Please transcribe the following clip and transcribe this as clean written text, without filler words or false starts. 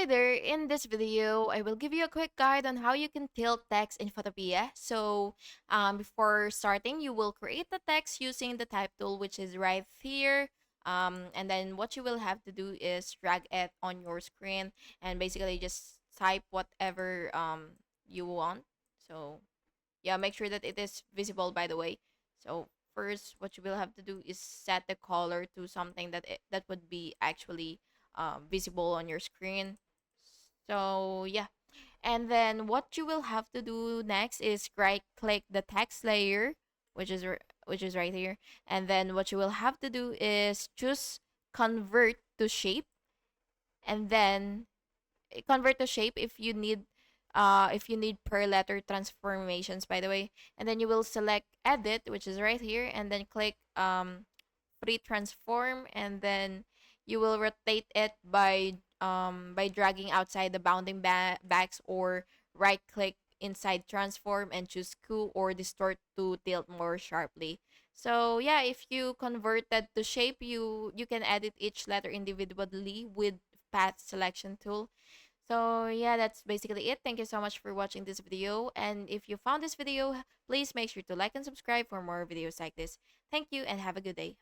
Hi there, in this video, I will give you a quick guide on how you can tilt text in Photopea. Before starting, you will create the text using the type tool, which is right here. And then what you will have to do is drag it on your screen and basically just type whatever you want. So, yeah, make sure that it is visible, by the way. So, first, what you will have to do is set the color to something that would be actually visible on your screen. So yeah, and then what you will have to do next is right click the text layer, which is right here, and then what you will have to do is choose convert to shape, and then convert to shape if you need per letter transformations, by the way, and then you will select edit, which is right here, and then click free transform, and then you will rotate it by dragging outside the bounding backs, or right click inside transform and choose skew or distort to tilt more sharply. So yeah, if you convert that to shape, you can edit each letter individually with path selection tool. So yeah, that's basically it. Thank you so much for watching this video, and if you found this video, please make sure to like and subscribe for more videos like this. Thank you and have a good day.